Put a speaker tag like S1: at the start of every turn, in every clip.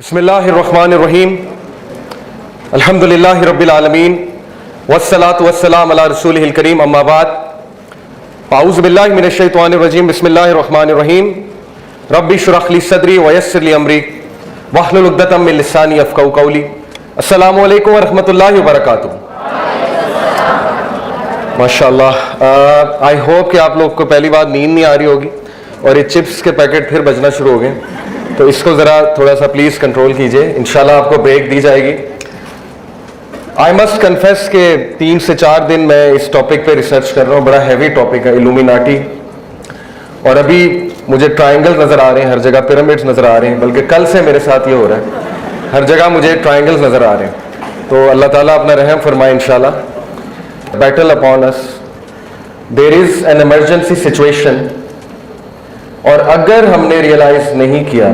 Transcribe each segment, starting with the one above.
S1: बिस्मिल्लाहिर्रहमानिर्रहीम अल्हम्दुलिल्लाहि रब्बिल आलमीन वस्सलातु वस्सलाम अला रसूलिहिल करीम अम्मा बाद अऊज़ु बिल्लाहि मिनश शैतानिर रजीम बिस्मिल्लाहिर्रहमानिर्रहीम रब्बि इश्रह ली सदरी वयस्सिर ली अमरी वहलुल उक़दतम मिन लिसानी यफ़क़हू क़ौली। अस्सलामु अलैकुम वरहमतुल्लाहि वबरकातुहू। माशाअल्लाह, आई होप कि आप लोग को पहली बार नींद नहीं आ रही होगी और ये चिप्स के पैकेट फिर बजना शुरू हो गए, तो इसको ज़रा थोड़ा सा प्लीज़ कंट्रोल कीजिए। इंशाल्लाह आपको ब्रेक दी जाएगी। आई मस्ट कन्फेस के 3 से 4 दिन मैं इस टॉपिक पे रिसर्च कर रहा हूँ। बड़ा हैवी टॉपिक है इल्यूमिनाटी, और अभी मुझे ट्रायंगल नज़र आ रहे हैं, हर जगह पिरामिड्स नज़र आ रहे हैं, बल्कि कल से मेरे साथ ये हो रहा है, हर जगह मुझे ट्रायंगल्स नज़र आ रहे हैं। तो अल्लाह ताला अपना रहम फरमाए इंशाल्लाह। Battle upon us, there is an emergency situation, और अगर हमने रियलाइज नहीं किया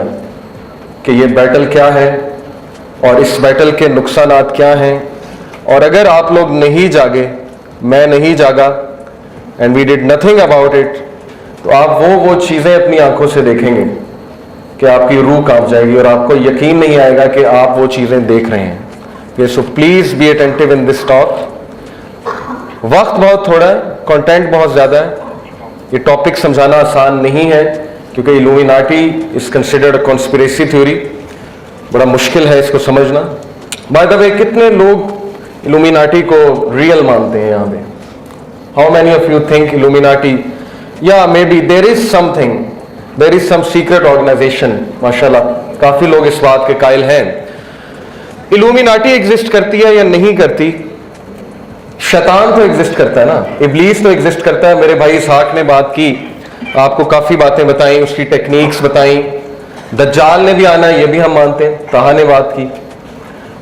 S1: कि ये बैटल क्या है और इस बैटल के नुकसानात क्या हैं, और अगर आप लोग नहीं जागे, मैं नहीं जागा, and we did nothing about it, तो आप वो चीज़ें अपनी आंखों से देखेंगे कि आपकी रूह कांप जाएगी और आपको यकीन नहीं आएगा कि आप वो चीज़ें देख रहे हैं। So please be attentive in this talk. वक्त बहुत थोड़ा है, कंटेंट बहुत ज़्यादा है, ये टॉपिक समझाना आसान नहीं है क्योंकि illuminati is considered a conspiracy theory. बड़ा मुश्किल है इसको समझना। बाय द वे, कितने लोग इल्यूमिनाटी को रियल मानते हैं यहाँ पे? How many of you think Illuminati, या maybe there is something, there is some secret organization? माशाल्लाह काफी लोग इस बात के कायल हैं। इल्यूमिनाटी एग्जिस्ट करती है या नहीं करती? शैतान तो एग्जिस्ट करता है ना, इब्लीस तो एग्जिस्ट करता है। मेरे भाई इसहाक ने बात की, आपको काफी बातें बताई, उसकी टेक्निक्स बताई। दज्जाल ने भी आना है, ये भी हम मानते हैं, ताहा ने बात की।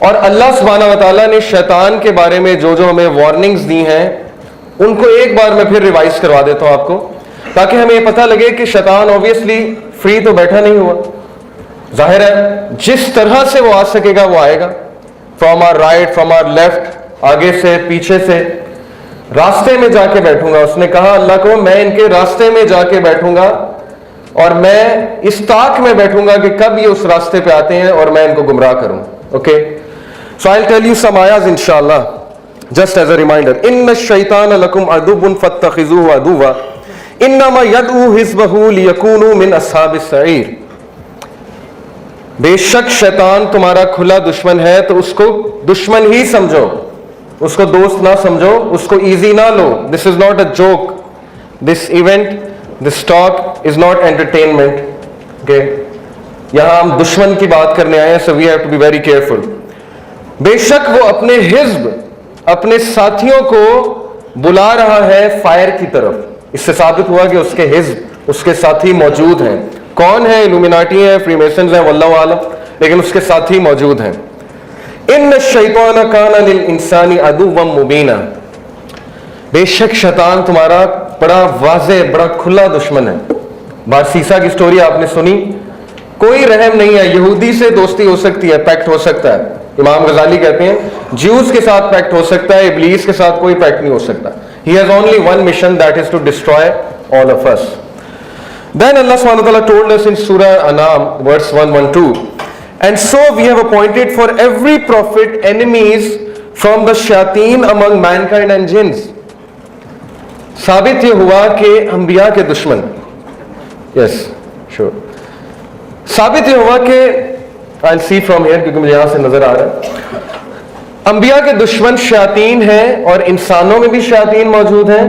S1: और अल्लाह सुब्हानहू व तआला ने शैतान के बारे में जो जो हमें वार्निंग्स दी हैं, उनको एक बार मैं फिर रिवाइज करवा देता हूं आपको, ताकि हमें ये पता लगे कि शैतान ऑब्वियसली फ्री तो बैठा नहीं हुआ। जाहिर है जिस तरह से वो आ सकेगा वो आएगा, from our right, from our left, आगे से, पीछे से, रास्ते में जाके बैठूंगा। उसने कहा अल्लाह को, मैं इनके रास्ते में जाके बैठूंगा और मैं इस ताक में बैठूंगा कि कब ये उस रास्ते पे आते हैं और मैं इनको गुमराह करूं। Okay, so I will tell you some आयात इंशाअल्लाह, जस्ट एज अ रिमाइंडर। इन्न शैतान लकुम अदुव्वुन फत्तखिजुहु अदुव्वा इन्नमा यदउ हिज़्बहु लियकूनु मिन अस्हाबिस सईर। बेशक शैतान तुम्हारा खुला दुश्मन है, तो उसको दुश्मन ही समझो, उसको दोस्त ना समझो, उसको इजी ना लो। This is not a joke, this event, this talk is not entertainment. Okay, यहां हम दुश्मन की बात करने आए हैं, so we have to be very careful. बेशक वो अपने हिज्ब, अपने साथियों को बुला रहा है फायर की तरफ। इससे साबित हुआ कि उसके हिज्ब, उसके साथी मौजूद हैं। कौन है? इल्यूमिनाटी है, फ्रीमेसन्स हैं, वल्लाहु आलम, लेकिन उसके साथी मौजूद हैं। इन्न शैतान काना लिल इंसानी अदुव्वम मुबीना। बेशक शैतान तुम्हारा बड़ा वाज़े, बड़ा खुला दुश्मन है। बारसीसा की स्टोरी आपने सुनी, कोई रहम नहीं है। यहूदी से दोस्ती हो सकती है, पैक्ट हो सकता है। इमाम गजाली कहते हैं ज्यूज के साथ पैक्ट हो सकता है, इब्लीस के साथ कोई पैक्ट नहीं हो सकता। He has only one mission, that is to destroy all of us. Then Allah subhanahu wa ta'ala told us in Surah Anam, verse 112, and so we have appointed for every prophet enemies from the shayateen among mankind and jinns. साबित ये हुआ कि अंबिया के दुश्मन, yes, sure, साबित ये हुआ कि I'll see from here, क्योंकि मुझे यहां से नजर आ रहा है, अंबिया के दुश्मन शयातीन हैं, और इंसानों में भी शयातीन मौजूद हैं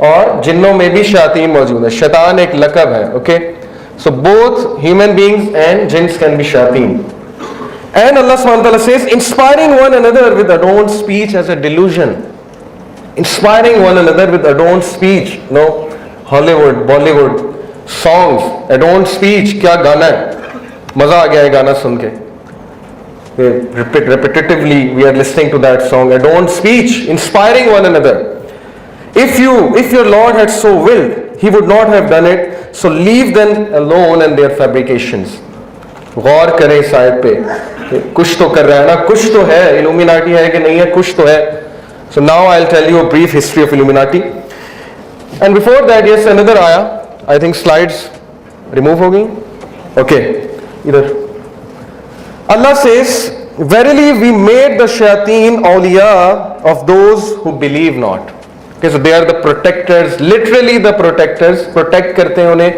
S1: और जिन्नों में भी शयातीन मौजूद है। शैतान एक लकब है। Okay, so both human beings and jinns can be शयातीन। एंड अल्लाह सुब्हानहू व तआला says inspiring one another with adorned speech as a delusion. Inspiring one another with adorned speech, no Hollywood, Bollywood songs, adorned speech, क्या गाना है, मजा आ गया है गाना सुन के। Repetitively we are listening to that song, adorned speech, inspiring one another. If your Lord had so willed, he would not have done it, so leave them alone and their fabrications. गौर करें इस आयत पे, कुछ तो कर रहा है ना, कुछ तो है, इल्यूमिनाटी है कि नहीं है, कुछ तो है। So now I'll tell you a brief history of Illuminati, and before that, yes, another ayah, I think slides remove हो गई, okay, इधर Allah says, verily we made the shayateen awliya of those who believe not. Okay, so they are the protectors, literally the protectors. Protect करते हैं उन्हें,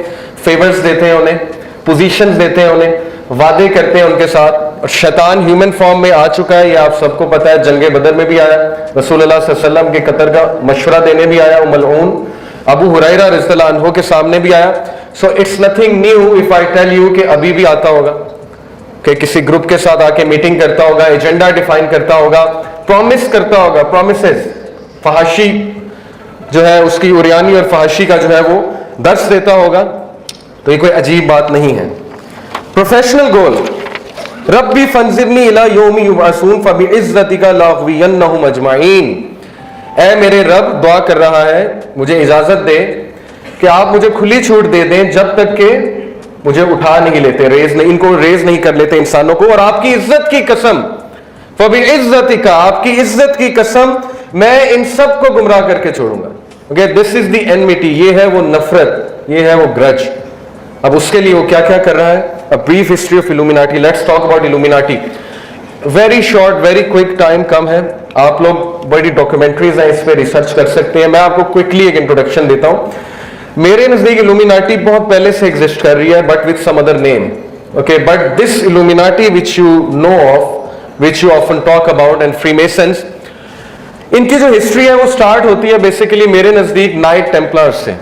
S1: favors देते हैं उन्हें, positions देते हैं उन्हें, वादे करते हैं उनके साथ. और शैतान ह्यूमन फॉर्म में आ चुका है, ये आप सबको पता है. जंगे बदर में भी आया, रसूलुल्लाह सल्लल्लाहु अलैहि वसल्लम के कत्ल का मशवरा देने भी आया, मलऊन अबू हुरैरा रज़ियल्लाहु अन्हु के सामने भी आया. So it's nothing new if I tell you कि अभी भी आता होगा, कि किसी ग्रुप के साथ आके मीटिंग करता होगा, एजेंडा डिफाइन करता होगा, प्रॉमिस करता होगा, प्रोमिसेस, फहाशी जो है उसकी उरियानी और फहाशी का जो है वो दर्स देता होगा. तो ये कोई अजीब बात नहीं है. प्रोफेशनल गोल, रब्बी फंजिरनी इला यौमी युबअसून फबिइज्जतिका लाग़वियन्नहुम अजमईन. ऐ मेरे रब, दुआ कर रहा है, मुझे इजाजत दे कि आप मुझे खुली छूट दे दें जब तक के मुझे उठा नहीं लेते, इनको रेज नहीं कर लेते इंसानों को. और आपकी इज्जत की कसम, फबिइज्जतिका, आपकी इज्जत की कसम, मैं इन सब को गुमराह करके छोड़ूंगा. Okay, this is the enmity, ये है वो नफरत, ये है वो ग्रज. अब उसके लिए वो क्या क्या कर रहा है. A brief history of Illuminati. Let's talk about Illuminati. Very short, very quick, time कम है. आप लोग बड़ी डॉक्यूमेंट्रीज हैं, इस पर रिसर्च कर सकते हैं. मैं आपको क्विकली एक इंट्रोडक्शन देता हूं. मेरे नजदीक इल्यूमिनाटी बहुत पहले से एग्जिस्ट कर रही है, but with some other name. Okay, but this Illuminati which you know of, which you often talk about, and Freemasons, इनकी जो हिस्ट्री है वो स्टार्ट होती है बेसिकली मेरे नजदीक नाइट टेम्पलर्स से.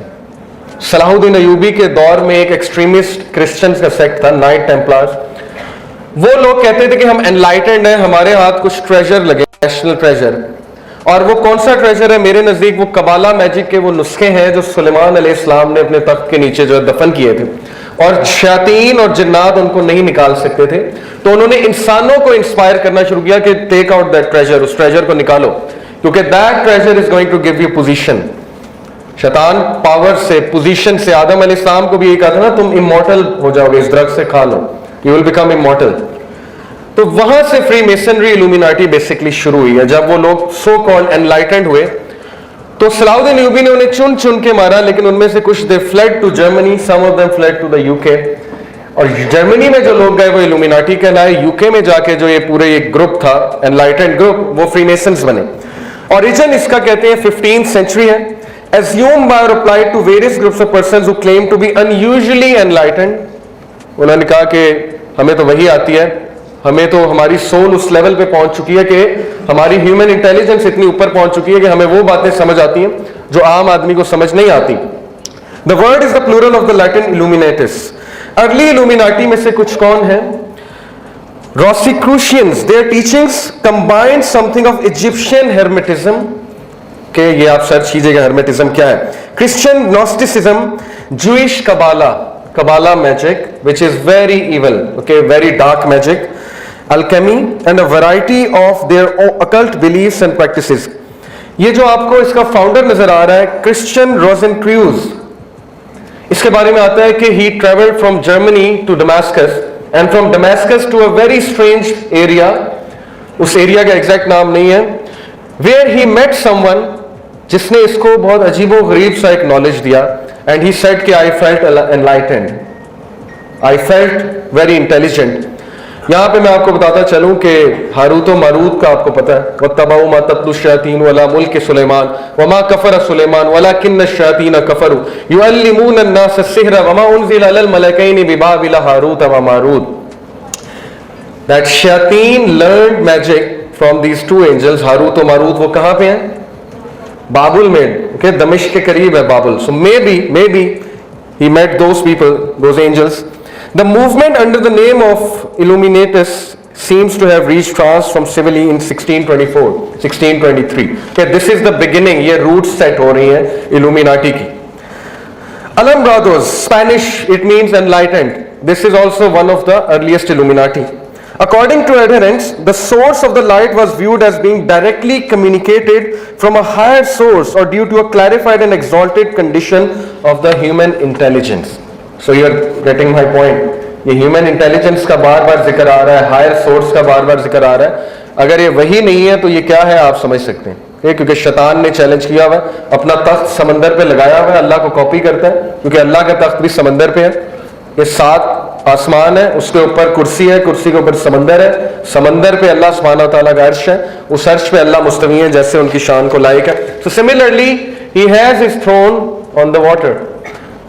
S1: सलाहुद्दीन अयूबी के दौर में एक एक्सट्रीमिस्ट क्रिश्चियंस का सेक्ट था, नाइट टेम्पलर्स. वो लोग कहते थे कि हम एनलाइटेंड हैं, हमारे हाथ कुछ ट्रेजर लगे, नेशनल ट्रेजर. और वो कौन सा ट्रेजर है? मेरे नजदीक वो कबाला मैजिक के वो नुस्खे हैं जो सुलेमान अलैहिस्सलाम ने अपने तख्त के नीचे जो है दफन किए थे, और शयातीन और जिन्नात उनको नहीं निकाल सकते थे. तो उन्होंने इंसानों को इंस्पायर करना शुरू किया कि टेक आउट दैट ट्रेजर, उस ट्रेजर को निकालो, क्योंकि that treasure is going to give you position. शैतान पावर से, पोजीशन से, आदम अलैहिस्सलाम को भी यही कहा था ना, तुम इमॉर्टल हो जाओगे, इस ड्रग से खा लो, यू विल बिकम इमॉर्टल. तो वहां से फ्री मेसनरी इल्यूमिनाटी बेसिकली शुरू हुई है. जब वो लोग सो कॉल्ड एनलाइटेंड हुए तो सलाहुद्दीन अयूबी ने उन्हें चुन चुन के मारा, लेकिन उनमें से कुछ they fled to Germany, some of them fled to the UK. और जर्मनी में जो लोग गए वो इल्यूमिनाटी कहलाए. यूके में जाके जो ये पूरे एक ग्रुप था, एनलाइटेंड ग्रुप, वो फ्रीमेसन्स बने. ओरिजिन इसका कहते हैं 15th सेंचुरी है. Assumed by or applied to various groups of persons who claim to be unusually enlightened. उन्होंने कहा कि हमें तो वही आती है, हमें तो हमारी सोल उस लेवल पे पहुंच चुकी है कि हमारी ह्यूमन इंटेलिजेंस इतनी ऊपर पहुंच चुकी है कि हमें वो बातें समझ आती हैं जो आम आदमी को समझ नहीं आती. The word is the plural of the Latin illuminatus. Early Illuminati में से कुछ कौन है? Rosicrucians. Their teachings combined something of Egyptian hermetism. के ये आप सर्च कीजिएगा hermetism क्या है. Christian Gnosticism, Jewish Kabbalah magic, which is very evil, okay, very dark magic, alchemy, and a variety of their occult beliefs and practices. ये जो आपको इसका फाउंडर नजर आ रहा है, क्रिश्चियन रोजेनक्रूज, इसके बारे में आता है कि he traveled from Germany to Damascus and from Damascus to a very strange area, उस एरिया का एग्जैक्ट नाम नहीं है, where he met someone जिसने इसको बहुत अजीबो गरीब सा एक नॉलेज दिया. एंड ही सेड कि I felt enlightened, I felt very intelligent. यहां पे मैं आपको बताता चलूं कि हारूत और मारूत का आपको पता है, वत्तबऊ मा तत्लु शयातीन वला मुल्क सुलेमान वमा कफर सुलेमान वलाकिन्न शयातीन कफरू युअल्लिमून अन्नास अस्सिहर वमा उनज़िला अलल मलकैनि बिबाबिल हारूत व मारूत. दैट शयातीन learned magic from these two angels, Harut और मारूत. वो कहां पे हैं? बाबुल में, okay, दमिश्क के करीब है बाबुल. So maybe he met those people, those angels. The movement under the name of Illuminatus seems to have reached France from Seville in 1624, 1623. Okay, this is the beginning. ये roots set हो रही हैं Illuminati की. Alumbrados, Spanish, it means enlightened. This is also one of the earliest Illuminati. According to adherents, the source of the light was viewed as being directly communicated from a higher source or due to a clarified and exalted condition of the human intelligence. So you are getting my point. ये human intelligence का बार बार जिक्र आ रहा है, higher source का बार बार जिक्र आ रहा है. अगर ये वही नहीं है तो ये क्या है आप समझ सकते हैं. क्योंकि शैतान ने चैलेंज किया हुआ है, अपना तख्त समंदर पे लगाया हुआ है, अल्लाह को कॉपी करता है, क्योंकि अल्लाह का तख्त भी समंदर पे है. ये 7 आसमान है, उसके ऊपर कुर्सी है, कुर्सी के ऊपर समंदर है, समंदर पे अल्लाह सुब्हानहू तआला का अर्श है, उस अर्श पे अल्लाह मुस्तवी है जैसे उनकी शान को लायक है। So similarly he has his throne on the water,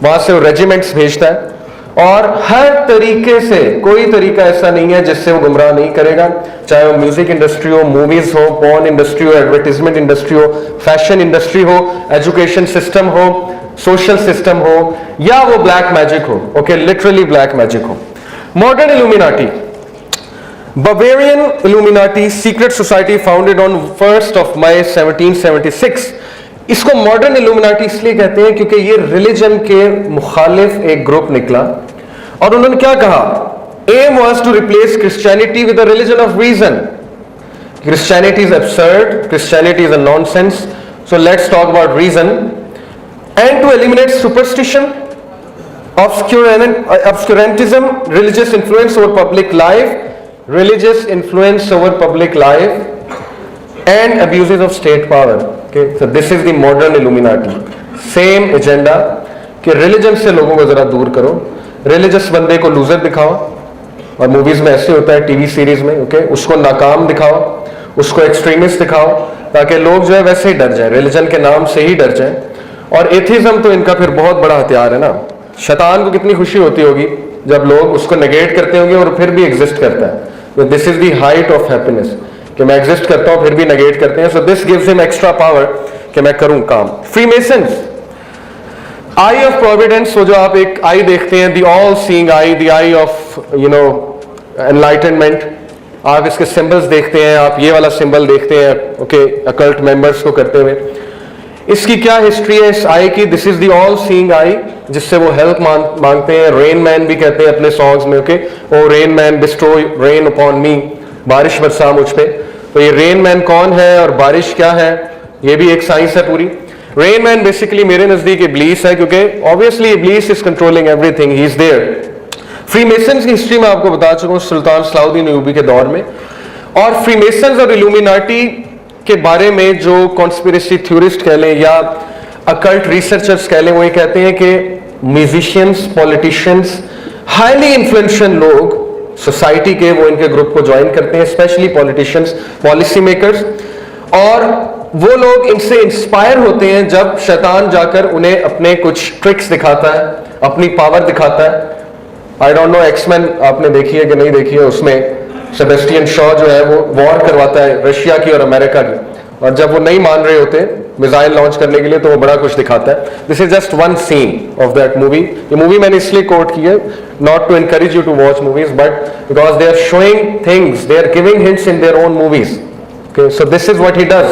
S1: वहां से वो रेजिमेंट्स भेजता है और हर तरीके से, कोई तरीका ऐसा नहीं है जिससे वो गुमराह नहीं करेगा, चाहे वो म्यूजिक इंडस्ट्री हो, मूवीज हो, पॉर्न इंडस्ट्री हो, एडवर्टीजमेंट इंडस्ट्री हो, फैशन इंडस्ट्री हो, एजुकेशन सिस्टम हो, सोशल सिस्टम हो, या वो ब्लैक मैजिक हो। ओके, लिटरली ब्लैक मैजिक हो। Modern illuminati, Bavarian Illuminati secret society founded on 1st of May 1776। इसको मॉडर्न इल्यूमिनाटी इसलिए कहते हैं क्योंकि ये रिलीजन के मुखालिफ एक ग्रुप निकला और उन्होंने क्या कहा, aim was to replace Christianity with the religion of reason. Christianity is absurd, Christianity is a nonsense, so let's talk about reason and to eliminate superstition, obscurantism, religious influence over public life, and abuses of state power। Okay, so this is the modern Illuminati। Same agenda कि religion से लोगों को जरा दूर करो, religious बंदे को loser दिखाओ, और मूवीज में ऐसे होता है, टीवी सीरीज में, ओके, उसको नाकाम दिखाओ, उसको एक्सट्रीमिस्ट दिखाओ, ताकि लोग जो है वैसे ही डर जाए, रिलीजन के नाम से ही डर जाए। और एथिज्म तो इनका फिर बहुत बड़ा हथियार है ना। शैतान को कितनी खुशी होती होगी जब लोग उसको नेगेट करते होंगे और फिर भी एग्जिस्ट करता है। तो this is the height of happiness कि मैं एग्जिस्ट करता हूं फिर भी नेगेट करते हैं। So this gives him extra power कि मैं करूं काम। फ्रीमेसन्स, आई ऑफ प्रोविडेंस, वो जो आप एक आई देखते हैं, the all seeing I, the I of enlightenment, आप इसके सिंबल्स देखते हैं, आप ये वाला सिंबल देखते हैं, ओके, अकल्ट मेंबर्स को करते हुए। इसकी क्या हिस्ट्री है इस आई की? This is the all seeing आई, जिससे वो हेल्प मांगते हैं। रेन मैन भी कहते हैं अपने सॉन्ग्स में, ओके, ओ रेन मैन बिस्टो रेन अपॉन मी, बारिश बरसा मुझ पे। तो ये रेन मैन कौन है और बारिश क्या है, ये भी एक साइंस है पूरी। रेन मैन बेसिकली मेरे नजदीक इब्लीस है, क्योंकि obviously Iblis is controlling everything, he is there. Freemasons की हिस्ट्री में आपको बता चुका हूं सुल्तान सलाउद्दीन अय्यूबी के दौर में। और फ्रीमेसन्स और इल्यूमिनाटी के बारे में जो कॉन्स्पिरेसी थ्योरिस्ट कह लें या अकल्ट रिसर्चर्स कह लें, वो ये कहते हैं कि म्यूजिशियंस, पॉलिटिशियंस, हाईली इन्फ्लुएंशियल लोग सोसाइटी के, वो इनके ग्रुप को ज्वाइन करते हैं, स्पेशली पॉलिटिशियंस, पॉलिसी मेकर्स, और वो लोग इनसे इंस्पायर होते हैं जब शैतान जाकर उन्हें अपने कुछ ट्रिक्स दिखाता है, अपनी पावर दिखाता है। आई डोंट नो एक्समैन आपने देखी है कि नहीं देखी है, उसमें सेबेस्टियन शॉ जो है वो वॉर करवाता है रशिया की और अमेरिका की, और जब वो नहीं मान रहे होते मिसाइल लॉन्च करने के लिए तो वो बड़ा कुछ दिखाता है। This is just one scene of that movie. ये मूवी मैंने इसलिए कोट की है, not to encourage you to watch movies, but because they are showing things, they are giving hints in their own movies. Okay, so this is what he does.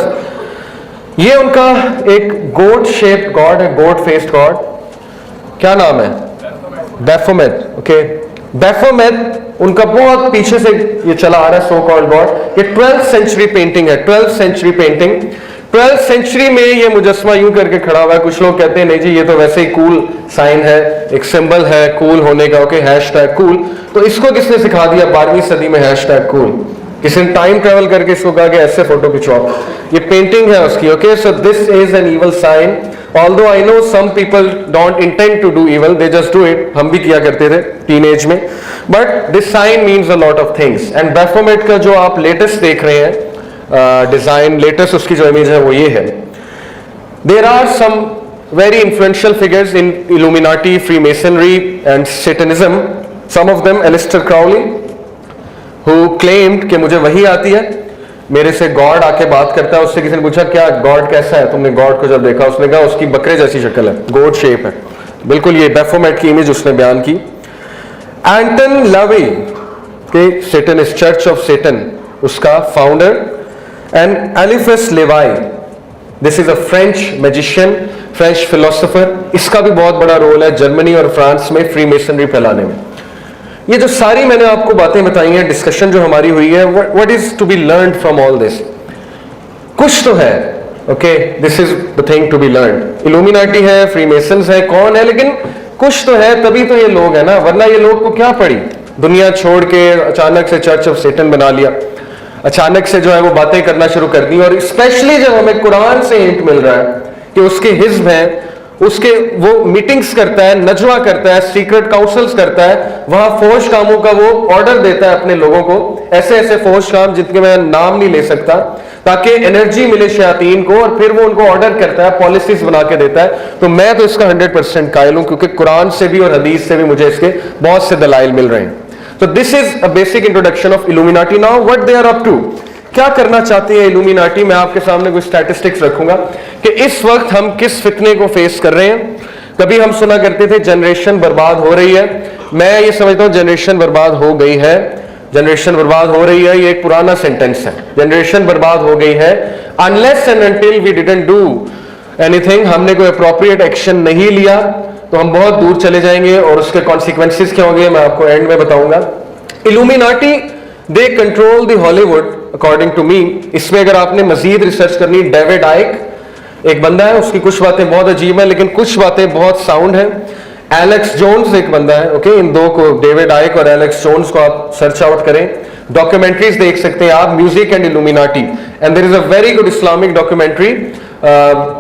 S1: ये उनका एक गोट shaped God है, गोट faced God, क्या नाम है? बैफोमेट। Okay, बैफोमेट उनका बहुत पीछे से ये चला आ रहा है, सो कॉल्ड गॉड। ये 12th सेंचुरी पेंटिंग है, 12th century painting. 12th century में ये मुजस्मा यूं करके खड़ा हुआ है। कुछ लोग कहते हैं नहीं जी, ये तो वैसे ही कूल साइन है, एक सिंबल है कूल होने का, ओके, हैशटैग कूल। तो इसको किसने सिखा दिया 12वीं सदी में हैशटैग कूल? किसी ने टाइम ट्रेवल करके इसको कहा कि ऐसे फोटो खिंचवाओ। ये पेंटिंग है उसकी, okay. So this is an evil sign, although I know some people don't intend to do evil, they just do it। हम भी किया करते थे टीनेज में, but this sign means a lot of things। and Baphomet का जो आप latest देख रहे हैं डिजाइन, लेटेस्ट उसकी जो इमेज है वो ये है। There are some very influential figures in Illuminati, Freemasonry and Satanism। Some of them Aleister Crowley, who claimed कि मुझे वही आती है, मेरे से गॉड आके बात करता है। उससे किसी ने पूछा क्या गॉड कैसा है, तुमने गॉड को जब देखा? उसने कहा उसकी बकरे जैसी शक्ल है, गोट शेप है, बिल्कुल। ये बैफोमेट की इमेज उसने बयान की। एंटन लवे के सेटनिस्ट, चर्च ऑफ सेटन, उसका founder. And Eliphas Levi, this is a French magician, French philosopher. इसका भी बहुत बड़ा रोल है जर्मनी और फ्रांस में फ्री मेसनरी फैलाने में। ये जो सारी मैंने आपको बातें बताई हैं, डिस्कशन जो हमारी हुई है, what is to be learn from all this? कुछ तो है, okay, this is the thing to be learn. Illuminati है, फ्रीमेसन्स है, कौन है, लेकिन कुछ तो है, तभी तो ये लोग है ना, वरना ये लोग को क्या पड़ी? दुनिया छोड़ के अचानक से चर्च ऑफ सेटन बना लिया, अचानक से जो है वो बातें करना शुरू कर दी। और स्पेशली जब हमें कुरान से हिंट मिल रहा है कि उसके हिज्ब हैं, उसके वो मीटिंग्स करता है, नजवा करता है, सीक्रेट काउंसल्स करता है, वहां फौज कामों का वो ऑर्डर देता है अपने लोगों को, ऐसे ऐसे फौज काम जिनके मैं नाम नहीं ले सकता, ताकि एनर्जी मिले शयातीन को, और फिर वो उनको ऑर्डर करता है, पॉलिसीज बना के देता है। तो मैं तो इसका 100% कायल हूं, क्योंकि कुरान से भी और हदीस से भी मुझे इसके बहुत से दलाइल मिल रहे हैं। तो this is a basic introduction of illuminati. Now what they are up to, क्या करना चाहते हैं इल्यूमिनाटी। मैं आपके सामने कुछ स्टैटिस्टिक्स रखूंगा कि इस वक्त हम किस फितने को फेस कर रहे हैं। कभी हम सुना करते थे जनरेशन बर्बाद हो रही है, मैं ये समझता हूं जनरेशन बर्बाद हो गई है। जनरेशन बर्बाद हो रही है, ये एक पुराना सेंटेंस है। जनरेशन बर्बाद हो गई है unless and until we didn't do anything, हमने कोई अप्रोप्रिएट एक्शन नहीं लिया तो हम बहुत दूर चले जाएंगे, और उसके कॉन्सिक्वेंसेस क्या होंगे मैं आपको एंड में बताऊंगा। Illuminati they control the Hollywood according to me. इसमें अगर आपने मजीद रिसर्च करनी, डेविड आइक एक बंदा है, उसकी कुछ बातें बहुत अजीब है लेकिन कुछ बातें बहुत साउंड है। एलेक्स जोन्स एक बंदा है, ओके, इन दो को, डेविड आइक और एलेक्स जोन्स को आप सर्च आउट करें। डॉक्यूमेंट्रीज देख सकते हैं आप, music and illuminati, and there is a very good Islamic documentary,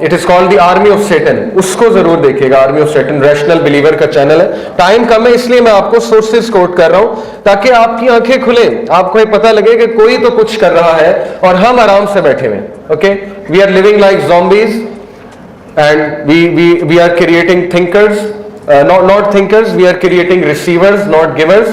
S1: it is called the army of Satan, उसको जरूर देखिएगा। Army of Satan rational believer का चैनल है। टाइम कम है इसलिए मैं आपको सोर्सेज कोट कर रहा हूं, ताकि आपकी आंखें खुले, आपको ये पता लगे कि कोई तो कुछ कर रहा है और हम आराम से बैठे हुए। Okay, we are living like zombies and we are creating thinkers, not thinkers, we are creating receivers, not givers,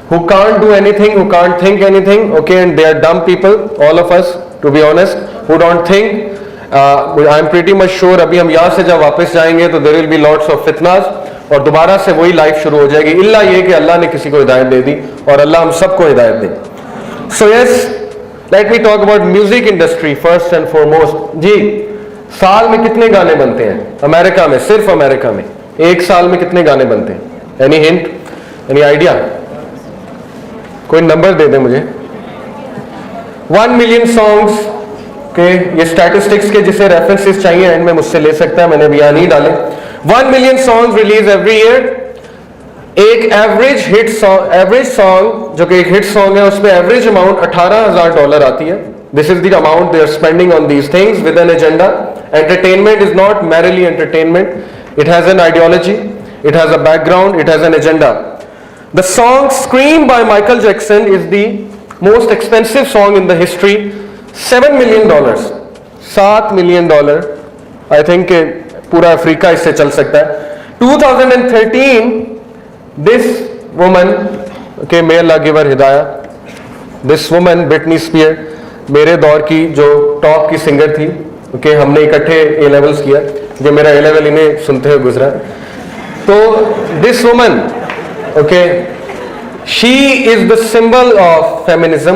S1: who can't do anything, who can't think anything, okay, and they are dumb people, all of us, to be honest, who don't think. I am pretty much sure अभी हम यहाँ से जब वापस जाएंगे तो there will be lots of fitnas, और दोबारा से वही लाइफ शुरू हो जाएगी, इल्ला ये कि अल्लाह ने किसी को हिदायत दे दी, और अल्लाह हम सबको हिदायत दे। So yes, let me talk about music industry first and foremost। जी, साल में कितने गाने बनते हैं अमेरिका में, सिर्फ अमेरिका में एक साल में कितने गाने बनते हैं? Any hint, any idea? कोई नंबर दे दे मुझे। 1 मिलियन सॉन्ग्स के, ये स्टैटिस्टिक्स के जिसे रेफरेंसेस चाहिए एंड में मुझसे ले सकता है, मैंने अभी यहाँ नहीं डाले। 1 million songs release every year. एक एवरेज सॉन्ग जो कि एक हिट सॉन्ग है, उसमें एवरेज अमाउंट $18,000 आती है। This is the amount they are spending on these things with an agenda. Entertainment is not merely entertainment. It has an ideology, it has a background, it has an agenda. The song Scream by Michael Jackson is the most expensive song in the history. $7 million, $7 million. I think पूरा Africa इससे चल सकता है। 2013, this woman, okay, may Allah give her hidayah, this woman, Britney Spears, मेरे दौर की जो top की सिंगर थी, ओके, हमने इकट्ठे ए लेवल्स किया, जो मेरा ए लेवल इन्हें सुनते हुए गुजरा। तो this woman, okay, she is the symbol of feminism,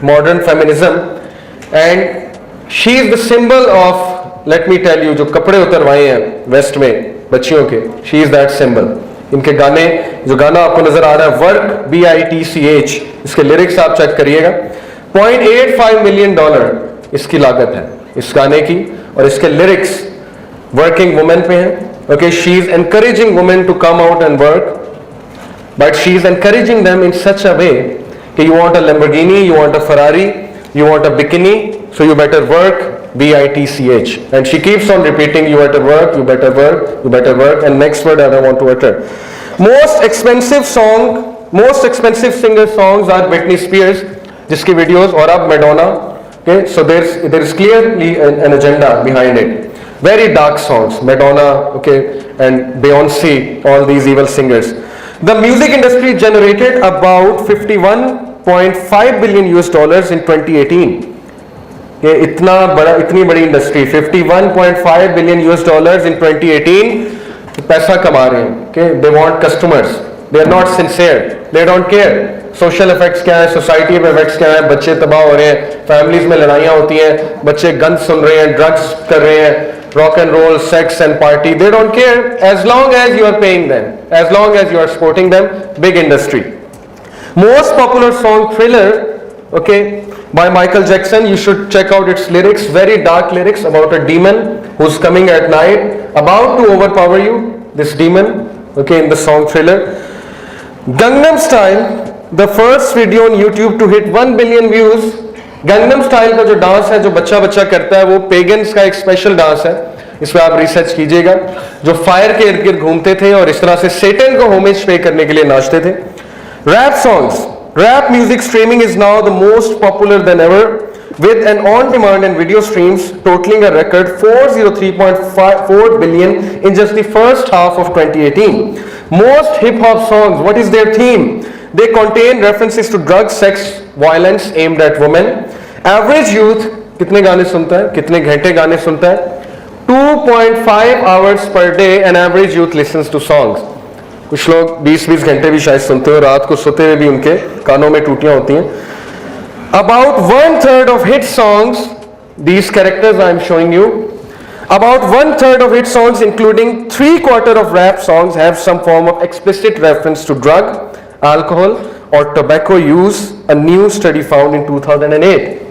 S1: modern feminism, and she is the symbol of, let me tell you, जो कपड़े उतरवाए हैं वेस्ट में बच्चियों के, शी इज दैट सिंबल। इनके गाने, जो गाना आपको नजर आ रहा है वर्क, BITCH, इसके लिरिक्स आप चेक करिएगा। $0.85 मिलियन इसकी लागत है इस गाने की, और इसके लिरिक्स वर्किंग वुमेन पे हैं। Okay, she is encouraging women to come out and work, but she is encouraging them in such a way कि you want a Lamborghini, you want a Ferrari, you want a bikini, so you better work, BITCH, and she keeps on repeating, you better work, you better work, you better work, and next word I don't want to utter. Most expensive expensive singer songs are Britney Spears, जिसकी videos, और अब Madonna. Okay, so there is clearly an agenda behind it. Very dark songs, Madonna, okay, and Beyonce, all these evil singers. The music industry generated about $51.5 billion in 2018. Okay, इतनी बड़ी industry, $51.5 billion in 2018 पैसा कमा रहे हैं। Okay, they want customers, they are not sincere, they don't care. Social effects क्या है, society में effects क्या है, बच्चे तबाह हो रहे हैं, फैमिलीज में लड़ाइयां होती हैं, बच्चे गन सुन रहे हैं, ड्रग्स कर रहे हैं, rock and roll, sex and party, they don't care as long as you are paying them, as long as you are supporting them. Big industry. Most popular song thriller, okay, by Michael Jackson, you should check out its lyrics, very dark lyrics about a demon who's coming at night, about to overpower you, this demon, okay, in the song Thriller. Gangnam Style, the first video on YouTube to hit 1 billion views. Gangnam Style का जो dance है, जो बच्चा बच्चा करता है, वो pagans का एक स्पेशल डांस है, इस पर आप रिसर्च कीजिएगा, जो फायर के इर्द गिर्द घूमते थे और इस तरह से सेटन को होमेज पे करने के लिए नाचते थे। Rap songs, rap music streaming is now the most popular than ever with an on-demand and video streams totaling a record 403.4 billion in just the first half of 2018. Most hip-hop songs, what is their theme? They contain references to drugs, sex, violence aimed at women. Average youth कितने गाने सुनता है, कितने घंटे गाने सुनता है? 2.5 hours per day an average youth listens to songs. कुछ लोग 20-20 घंटे भी शायद सुनते हो, रात को सोते हुए भी उनके कानों में टूटियां होती हैं। About 1/3 of hit songs, these characters I am showing you, about 1/3 of hit songs, including 3/4 of rap songs, have some form of explicit reference to drug, alcohol, or tobacco use, a new study found in 2008.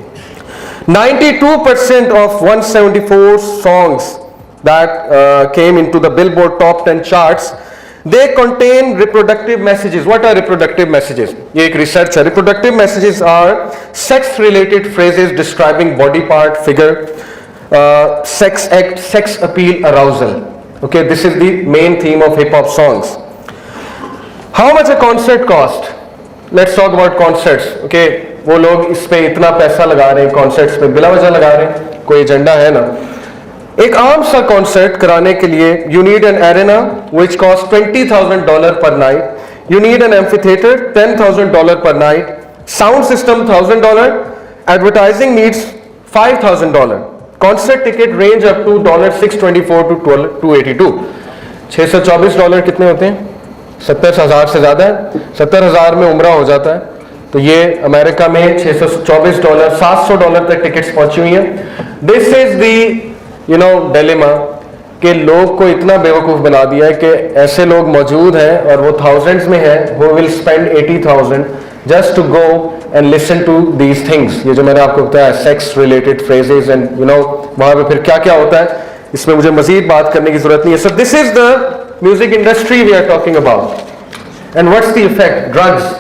S1: 92% of 174 songs that came into the Billboard Top 10 charts, they contain reproductive messages. What are reproductive messages? ये एक research है. Reproductive messages are sex-related phrases describing body part, figure, sex act, sex appeal, arousal. Okay, this is the main theme of hip-hop songs. How much a concert cost? Let's talk about concerts. Okay, वो लोग इस पे इतना पैसा लगा रहे हैं, concerts पे बिला वजह लगा रहे हैं, कोई एजेंडा है ना? एक आम सा कॉन्सर्ट कराने के लिए you need an arena which cost $20,000 per night, you need an amphitheatre $10,000 per night, sound system $1,000, advertising needs $5,000, concert ticket range up to $624 to $282। $624 कितने होते हैं? 70,000 से ज्यादा है। 70,000 में उम्रा हो जाता है। तो ये अमेरिका में $624, $700 तक टिकट्स पहुंची हुई हैं। दिस इज दी डिलेमा कि लोग को इतना बेवकूफ बना दिया है कि ऐसे लोग मौजूद हैं और वो थाउजेंड्स में हैं, वो will spend 80,000 just to go and listen to these things. ये जो मैंने आपको बताया सेक्स रिलेटेड फ्रेजेस एंड वहां पे फिर क्या क्या होता है, इसमें मुझे मजीद बात करने की जरूरत नहीं है। So this is the music industry we are talking about and what's the effect. Drugs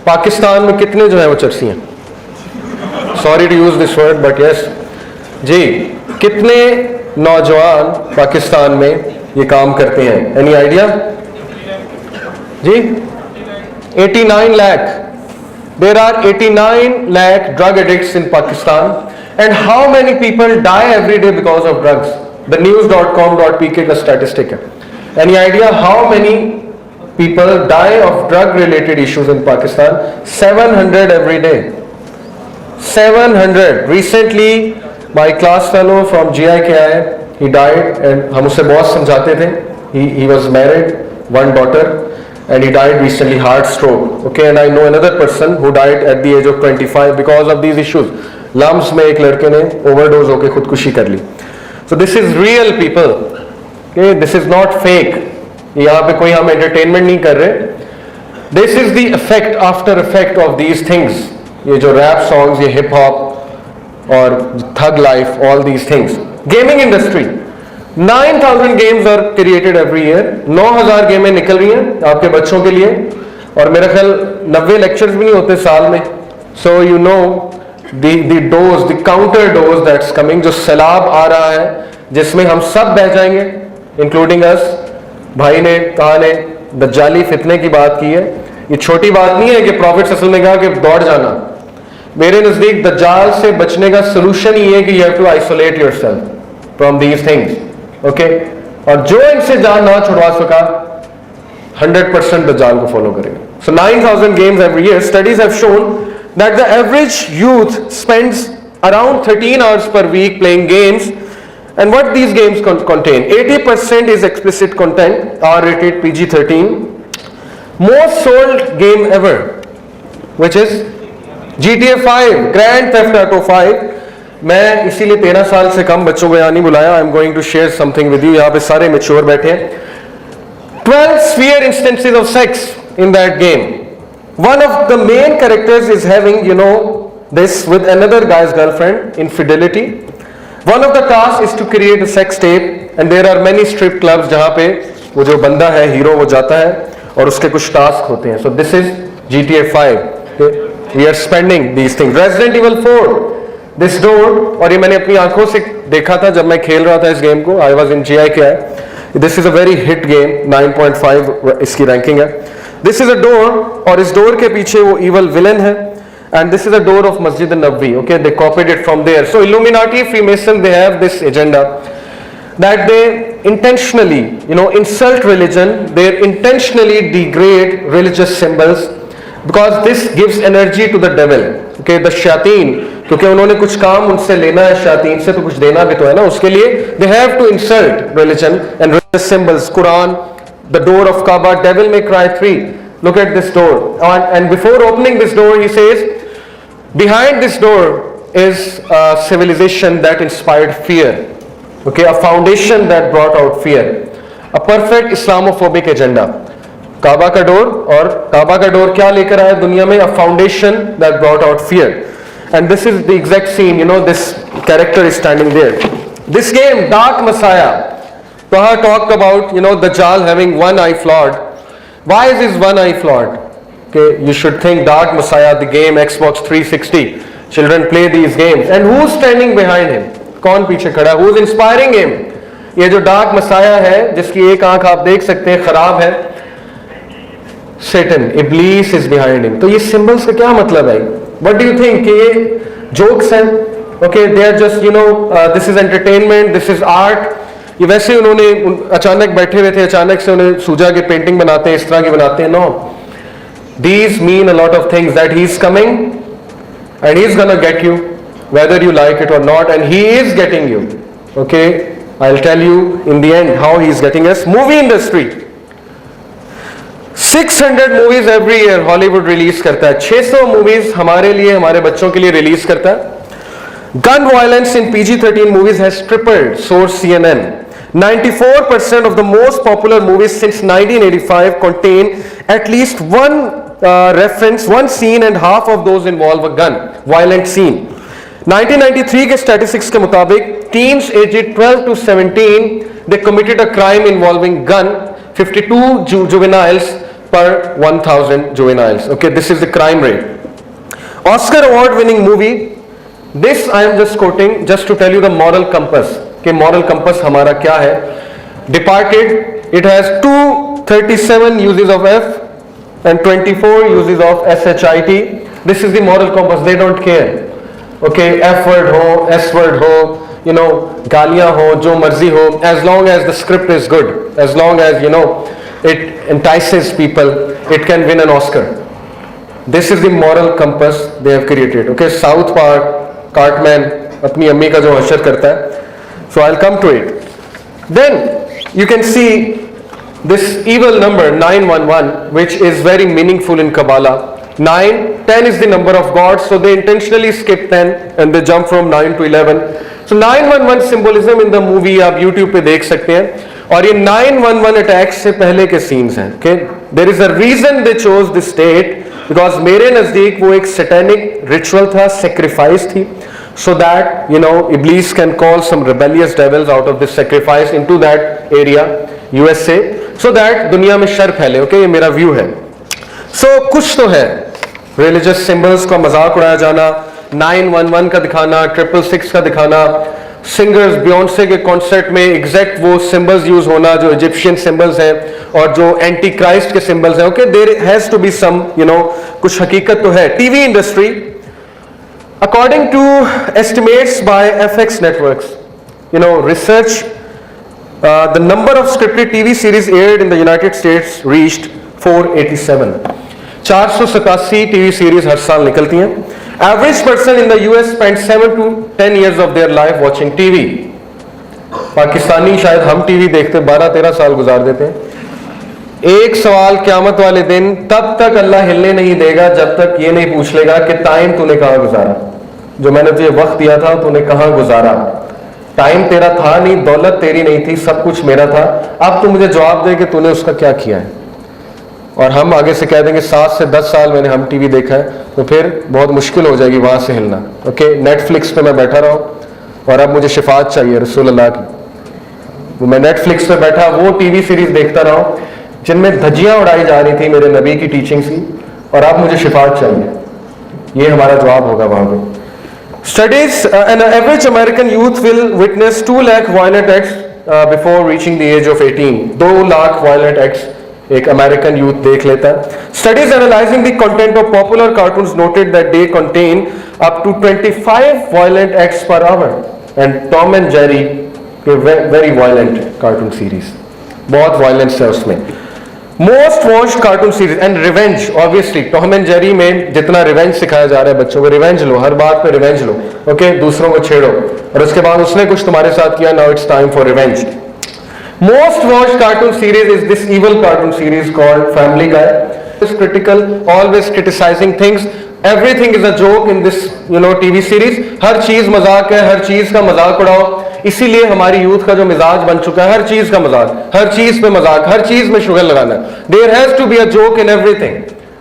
S1: Pakistan में कितने जो है वो चर्सी हैं, sorry to use this word but yes जी, कितने नौजवान पाकिस्तान में ये काम करते हैं? एनी आइडिया जी? 89 lakh. There are 89 lakh drug addicts in Pakistan. And how many people die every day because of drugs? The news.com.pk का statistic है. Any idea how many people die of drug related issues in Pakistan? 700 every day. 700. Recently my class fellow from GIKI, he died and हम उससे बहुत समझाते थे. He was married, one daughter, and he died recently, heart stroke. Okay, and I know another person who died at the age of 25 because of these issues. LUMS में एक लड़के ने overdose होकर खुदकुशी कर ली. So this is real people. Okay, this is not fake. यहाँ पे कोई हम entertainment नहीं कर रहे. This is the effect, after effect of these things. ये जो rap songs, ये hip hop और thug life, all these things. Gaming industry, 9,000 games are created every year. 9,000 गेमें निकल रही हैं आपके बच्चों के लिए, और मेरा ख्याल 90 लेक्चर्स भी नहीं होते साल में. So you know the dose, the counter dose that's coming, जो सैलाब आ रहा है जिसमें हम सब बह जाएंगे, including us. भाई ने कहा ने दज्जाली फितने की बात की है. ये छोटी बात नहीं है कि प्रॉफिट असल में कहा कि दौड़ जाना. मेरे नजदीक दज्जाल से बचने का सोल्यूशन ही है कि you have to isolate yourself from these things. Okay, और जो इनसे जान ना छुड़वा सका 100% दज्जाल को फॉलो करेगा. सो 9,000 games every year. Studies have shown that the average youth spends around 13 hours per week playing games. And what these games contain? 80% is explicit content, R-rated, PG-13. Most sold game ever, which is GTA 5, Grand Theft Auto 5. मैं इसीलिए 13 साल से कम बच्चों को यहाँ नहीं बुलाया. I am going to share something with you. यहाँ पे सारे मैच्योर बैठे हैं. 12 sphere instances of sex in that game. One of the main characters is having, this with another guy's girlfriend, infidelity. One of the tasks is to create a sex tape, and there are many strip clubs जहाँ पे वो जो बंदा है hero वो जाता है और उसके कुछ टास्क होते हैं. So this is GTA 5. Okay? We are spending these things. Resident Evil 4. This door, और ये मैंने अपनी आंखों से देखा था जब मैं खेल रहा था इस गेम को, I was in GIKI. This is a very hit game, 9.5 इसकी रैंकिंग है. दिस इज अ डोर, और इस डोर के पीछे वो इवल विलन है. And this is a door of Masjid al-Nabawi. Okay, they copied it from there. So Illuminati, Freemason, they have this agenda that they intentionally, insult religion. They intentionally degrade religious symbols because this gives energy to the devil. Okay, the shayateen, क्योंकि उन्होंने कुछ काम उनसे लेना है, shayateen से तो कुछ देना भी तो है ना, उसके लिए they have to insult religion and religious symbols. Quran, the door of Kaaba, devil may cry 3. Look at this door, and before opening this door, he says, behind this door is a civilization that inspired fear. Okay, a foundation that brought out fear. A perfect Islamophobic agenda. काबा का door, और काबा का door क्या लेकर आया दुनिया में? A foundation that brought out fear. And this is the exact scene, this character is standing there. This game, Dark Messiah, Taha talked about, Dajjal having one eye flawed. Why is his one eye flawed? Okay, you should think Dark Messiah, the game, Xbox 360. Children play these games. And who's standing behind him? कौन पीछे खड़ा है? Who's inspiring him? ये जो Dark Messiah है, जिसकी एक आंख आप देख सकते हैं खराब है, Satan, Iblis is behind him. तो ये symbols का क्या मतलब है? What do you think? कि ये jokes हैं? Okay, they are just, this is entertainment, this is art. ये वैसे उन्होंने अचानक बैठे हुए थे, अचानक से उन्हें सूझा कि पेंटिंग बनाते हैं, इस तरह की बनाते हैं. No. These mean a lot of things, that he's coming and he's gonna get you whether you like it or not, and he is getting you. Okay, I'll tell you in the end how he's getting us. Movie industry, 600 movies every year Hollywood release करता है. 600 movies हमारे लिए, हमारे बच्चों के लिए release करता है. Gun violence in PG-13 movies has tripled, source CNN. 94% of the most popular movies since 1985 contain at least one reference, one scene, and half of those involve a gun violent scene. 1993 के statistics के मुताबिक teens aged 12 to 17 they committed a crime involving gun, 52 juveniles per 1000 juveniles. Okay, this is the crime rate. Oscar award winning movie, this I am just quoting just to tell you the moral compass. कि moral compass हमारा क्या है? Departed, it has 237 uses of F and 24 uses of SHIT. This is the moral compass. They don't care. Okay, F word हो, S word हो, गालियां हो, जो मर्जी हो, as long as the script is good, as long as it entices people, it can win an Oscar. This is the moral compass they have created. Okay, South Park, Cartman अपनी अम्मी का जो हशर करता है. So I'll come to it. Then you can see this evil number 911, which is very meaningful in Kabbalah. 10 is the number of God, so they intentionally skip 10 and they jump from 9 to 11. So 911 symbolism in the movie आप YouTube पे देख सकते हैं, और ये 911 attacks से पहले के scenes हैं. Okay, there is a reason they chose this date, because मेरे नज़दीक वो एक satanic ritual था, sacrifice थी, so that Iblis can call some rebellious devils out of this sacrifice into that area, USA, so that दुनिया में sir फैले. Okay, ये मेरा व्यू है. So कुछ तो है, religious symbols का मजाक उड़ाया जाना, 911 का दिखाना, 666 का दिखाना, सिंगर्स बियॉन्से के कॉन्सर्ट में एग्जैक्ट वो सिंबल्स यूज होना जो इजिप्शियन सिंबल्स हैं और जो एंटी क्राइस्ट के सिंबल्स हैं. Okay, there has to be some कुछ हकीकत तो है. TV industry, according to estimates by FX Networks, research, the number of scripted TV series aired in the United States reached 487. 487 TV series हर साल निकलती हैं. Average person in the US spends 7 to 10 years of their life watching TV. Pakistani शायद हम TV देखते 12-13 साल गुजार देते हैं. एक सवाल क़यामत वाले दिन तब तक अल्लाह हिलने नहीं देगा जब तक ये नहीं पूछ लेगा कि टाइम तूने कहाँ गुजारा, जो मैंने तुझे वक्त दिया था तूने कहाँ गुजारा. टाइम तेरा था नहीं, दौलत तेरी नहीं थी, सब कुछ मेरा था. अब तू मुझे जवाब दे कि तूने उसका क्या किया है. और हम आगे से कह देंगे 7 से 10 साल मैंने हम टीवी देखा है, तो फिर बहुत मुश्किल हो जाएगी वहां से हिलना. ओके, नेटफ्लिक्स पे मैं बैठा रहा हूँ और अब मुझे शिफात चाहिए रसूल अल्लाह की. तो मैं नेटफ्लिक्स पे बैठा वो टीवी सीरीज देखता रहा हूँ जिनमें धज्जियां उड़ाई जा रही थी मेरे नबी की टीचिंग्स की, और अब मुझे शिफात चाहिए. ये हमारा जवाब होगा वहां पे. Studies, an average American youth will witness 2 lakh violent acts before reaching the age of 18. 2 lakh violent acts एक अमेरिकन यूथ देख लेता है. Studies analyzing the content of popular cartoons noted that they contain up to 25 violent acts per hour. And Tom and Jerry, very violent cartoon series. बहुत violence है उसमें. Most watched cartoon series and revenge, obviously. Tom and Jerry में जितना revenge सिखाया जा रहा है बच्चों को, revenge लो, हर बात पे revenge लो, okay? दूसरों को छेड़ो, और उसके बाद उसने कुछ तुम्हारे साथ किया, now it's time for revenge. Most watched cartoon series is this evil cartoon series called Family Guy. It's critical, always criticizing things. Everything is a joke in this, TV series. हर चीज मजाक है, हर चीज का मजाक उड़ाओ. इसीलिए हमारी यूथ का जो मिजाज बन चुका है, हर चीज का मजाक, हर चीज पे मजाक, हर चीज में शुगर लगाना. There has to be a joke in everything.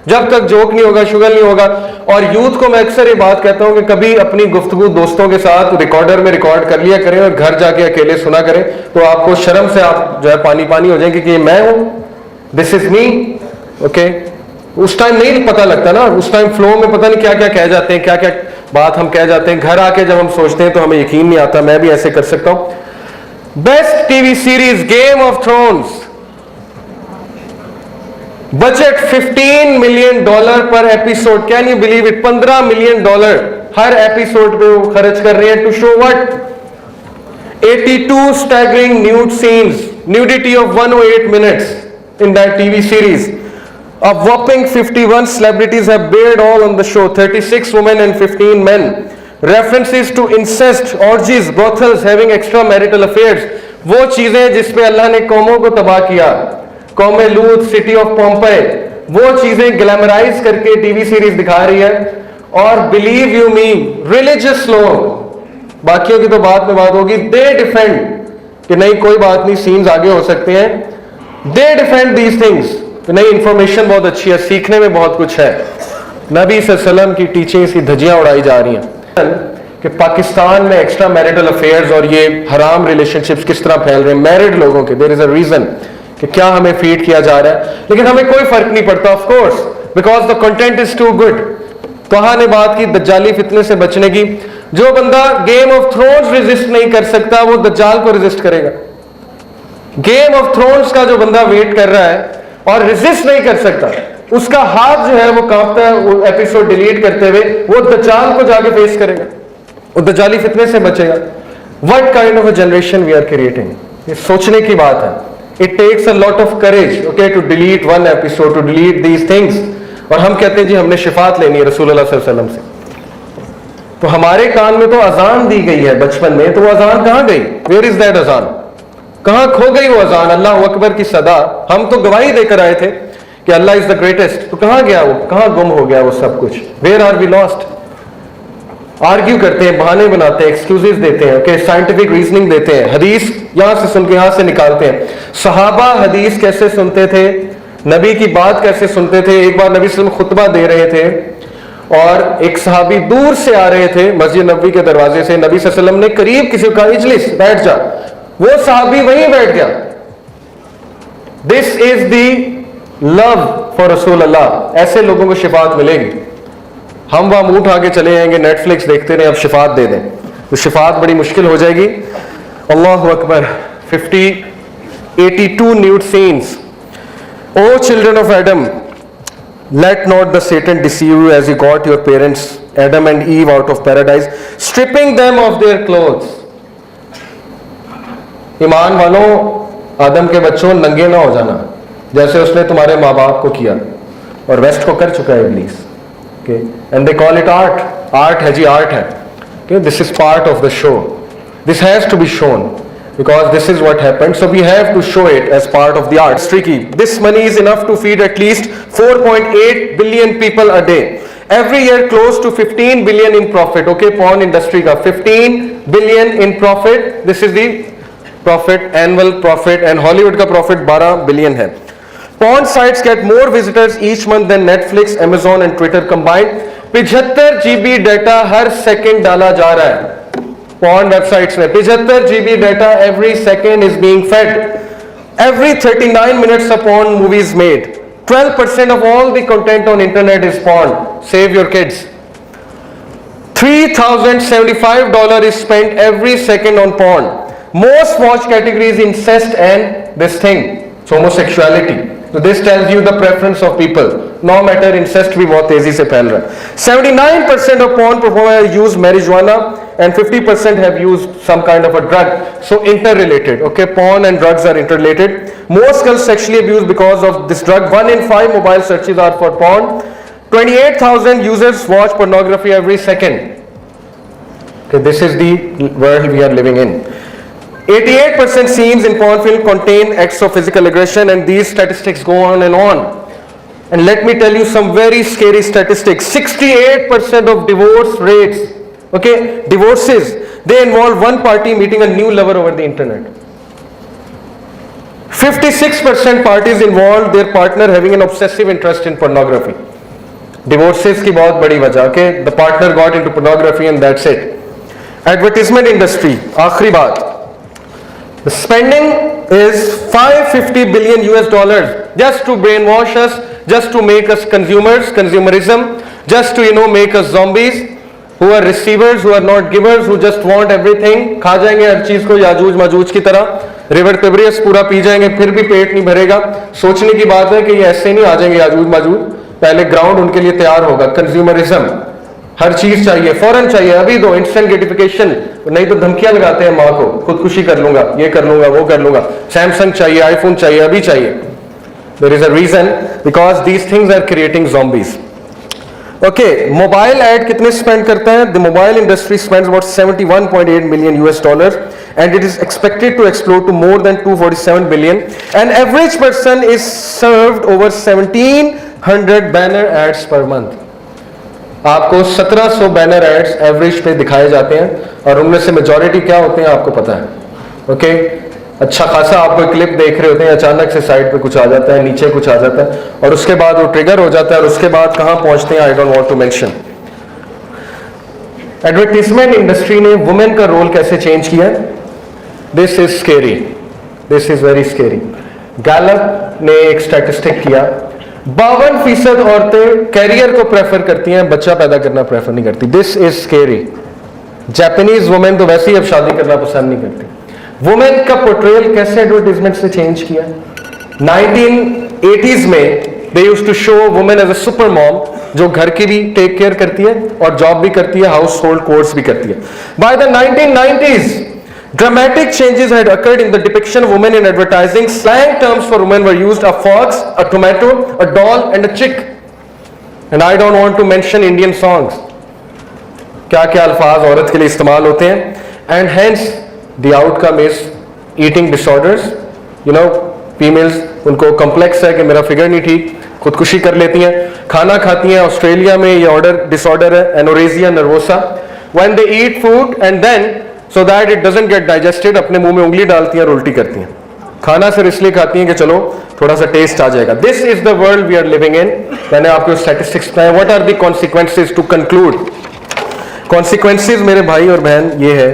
S1: जब तक जोक नहीं होगा, शुगर नहीं होगा. और यूथ को मैं अक्सर ये बात कहता हूं कि कभी अपनी गुफ्तगू दोस्तों के साथ रिकॉर्डर में रिकॉर्ड कर लिया करें और घर जाके अकेले सुना करें, तो आपको शर्म से आप जो है पानी पानी हो जाएंगे कि ये मैं हूं, दिस इज मी. ओके, उस टाइम नहीं पता लगता ना, उस टाइम फ्लो में पता नहीं क्या क्या कह जाते हैं, क्या क्या बात हम कह जाते हैं. घर आके जब हम सोचते हैं तो हमें यकीन नहीं आता मैं भी ऐसे कर सकता हूं. Best TV series Game of Thrones. Budget $15 million per episode. Can you believe it? $15 million हर एपिसोड पे वो खर्च कर रहे हैं. To show what? 82 staggering nude scenes, nudity of 108 minutes in that TV series. A whopping 51 celebrities have bared all on the show. 36 women and 15 men. References to incest, orgies, brothels, having extramarital affairs. वो चीजें जिसपे अल्लाह ने कौमों को तबाह किया, कौमे लूत, city of पोम्पे, वो चीजें ग्लैमराइज करके टीवी सीरीज दिखा रही है. और बिलीव यू मी, रिलीजियस लोग, बाकियों की तो बात में बात होगी, दे डिफेंड कि नहीं कोई बात नहीं, सीन्स आगे हो सकते हैं. दे डिफेंड दीज थिंग्स. नहीं, इंफॉर्मेशन बहुत अच्छी है, सीखने में बहुत कुछ है. नबी सल्लल्लाहु की टीचिंग्स की धज्जियां उड़ाई जा रही हैं कि पाकिस्तान में एक्स्ट्रा मैरिटल अफेयर्स और ये हराम रिलेशनशिप्स किस तरह फैल रहे हैं मैरिड लोगों के. देयर इज अ रीजन कि क्या हमें फीड किया जा रहा है, लेकिन हमें कोई फर्क नहीं पड़ता. Of course, because the content is too good. कहा ने बात की दज्जाली फितने से बचने की. जो बंदा गेम ऑफ थ्रोन्स रेजिस्ट नहीं कर सकता, वो दज्जाल को रेजिस्ट करेगा. गेम ऑफ थ्रोन्स का जो बंदा वेट कर रहा है और रेजिस्ट नहीं कर सकता, उसका हाथ जो है वो कांपता है वो एपिसोड डिलीट करते हुए, वो दज्जाल को जाके फेस करेगा, वो दज्जाली फितने से बचेगा. What kind of a generation we are creating. ये सोचने की बात है. It takes a lot of courage, okay, to delete one episode, to delete these things. और हम कहते हैं जी हमने शिफात लेनी है रसूलुल्लाह सल्लल्लाहु अलैहि वसल्लम से. तो हमारे कान में तो अजान दी गई है बचपन में, तो वो अजान कहां गई? वेयर इज दैट अजान? कहां खो गई वो अजान? अल्लाह अकबर की सदा. हम तो गवाही देकर आए थे कि अल्लाह इज द ग्रेटेस्ट, तो कहां गया वो? कहां गुम हो गया वो सब कुछ? Where are we lost? Argue करते हैं, बहाने बनाते हैं, एक्सक्यूजेस देते हैं, ओके, साइंटिफिक रीजनिंग देते हैं, हदीस यहां से सुन के यहां से निकालते हैं. सहाबा हदीस कैसे सुनते थे, नबी की बात कैसे सुनते थे. एक बार नबी सल्लल्लाहु अलैहि वसल्लम खुतबा दे रहे थे और एक सहाबी दूर से आ रहे थे मस्जिद नबवी के दरवाजे से. नबी सल्लल्लाहु अलैहि वसल्लम ने करीब किसी का इजलिस, बैठ जा. वो सहाबी वहीं बैठ गया. This is the love for रसूलुल्लाह. ऐसे लोगों को शिफात मिलेगी. हम वहां मुंह उठा के चले जाएंगे, नेटफ्लिक्स देखते रहे, अब शिफात दे दें, तो शिफात बड़ी मुश्किल हो जाएगी. अल्लाहु अकबर. 82 nude scenes. O children of Adam, let not the Satan deceive you as he got your parents Adam and Eve out of paradise, stripping them of their clothes. ईमान वालों, आदम के बच्चों, नंगे ना हो जाना जैसे उसने तुम्हारे माँ बाप को किया, और वेस्ट को कर चुका है इब्लीस. Okay, and they call it art. Art है जी, art है. Okay, this is part of the show. This has to be shown because this is what happened. So we have to show it as part of the art. It's tricky. This money is enough to feed at least 4.8 billion people a day. Every year close to 15 billion in profit. Okay, porn industry का 15 billion in profit. This is the profit, annual profit, and Hollywood का profit 12 billion है. Porn sites get more visitors each month than Netflix, Amazon and Twitter combined. 75 GB data her second डाला जा रहा है porn websites में. 75 GB data every second is being fed. Every 39 minutes a porn movie is made. 12% of all the content on internet is porn. Save your kids. $3,075 is spent every second on porn. Most watched categories incest and this thing, so homosexuality. So this tells you the preference of people. No matter incest भी बहुत तेजी से फैल रहा है. 79% of porn performers use marijuana and 50% have used some kind of a drug. So interrelated. Okay, porn and drugs are interrelated. Most girls sexually abused because of this drug. 1 in 5 mobile searches are for porn. 28,000 users watch pornography every second. Okay, this is the world we are living in. 88% scenes in porn film contain acts of physical aggression, and these statistics go on and on. And let me tell you some very scary statistics. 68% of divorce rates, okay, divorces, they involve one party meeting a new lover over the internet. 56% parties involve their partner having an obsessive interest in pornography. Divorces की बहुत बड़ी वजह, okay, the partner got into pornography and that's it. Advertisement industry, आखिरी बात. The spending is $550 billion just to brainwash us, just to make us consumers, consumerism, just to make us zombies who are receivers, who are not givers, who just want everything. खा जाएंगे हर चीज को याजूज माजूज की तरह. River तिब्रियस पूरा P जाएंगे फिर भी पेट नहीं भरेगा. सोचने की बात है कि ये ऐसे नहीं आ जाएंगे याजूज माजूज. पहले ग्राउंड उनके लिए तैयार होगा. कंज्यूमरिज्म, हर चीज चाहिए, फौरन चाहिए, अभी दो, इंस्टेंट ग्रेटिफिकेशन. नहीं तो धमकियां लगाते हैं माँ को, खुदकुशी कर लूंगा, ये कर लूंगा, वो कर लूंगा. सैमसंग चाहिए, आईफोन चाहिए, अभी चाहिए. There is a reason, because these things are creating zombies. Okay, mobile ad कितने स्पेंड करता है? The mobile industry spends about $71.8 million and it is expected to explode to more than $247 billion. An average person is served over 1,700 banner ads per month. आपको 1700 banner ads average पे दिखाए जाते हैं और उनमें से मेजॉरिटी क्या होते हैं आपको पता है. ओके, अच्छा खासा आपको क्लिप देख रहे होते हैं, अचानक से साइड पे कुछ आ जाता है, नीचे कुछ आ जाता है और उसके बाद वो ट्रिगर हो जाता है और उसके बाद कहां पहुंचते हैं, I don't want to mention. Advertisement industry ने वुमेन का रोल कैसे चेंज किया? This is scary, this is very scary. Gallup ने एक स्टैटिस्टिक किया, 52% औरतें कैरियर को प्रेफर करती हैं, बच्चा पैदा करना प्रेफर नहीं करती. This is scary. Japanese women तो वैसे ही अब शादी करना पसंद नहीं करती. वुमेन का पोर्ट्रेयल कैसे एडवर्टाइजमेंट से चेंज किया? 1980s में they used to show women as a super mom, जो घर की भी टेक केयर करती है और जॉब भी करती है, हाउस होल्ड कोर्स भी करती है. By the 1990s dramatic changes had occurred in the depiction of women in advertising. Slang terms for women were used: a fox, a tomato, a doll and a chick. And I don't want to mention Indian songs. क्या क्या अल्फाज औरत के लिए इस्तेमाल होते हैं. And hence the outcome is eating disorders. Females, उनको complex है कि मेरा फिगर नहीं ठीक, खुदकुशी कर लेती हैं, खाना खाती हैं. ऑस्ट्रेलिया में ये डिसऑर्डर है, एनोरेजिया nervosa. When they eat food and then so that it doesn't get digested, अपने मुंह में उंगली डालती हैं और उल्टी करती हैं. खाना सिर्फ इसलिए खाती हैं कि चलो थोड़ा सा टेस्ट आ जाएगा. This is the world we are living in. मैंने आपको स्टैटिस्टिक्स बताया. What are the consequences? To conclude, consequences मेरे भाई और बहन ये है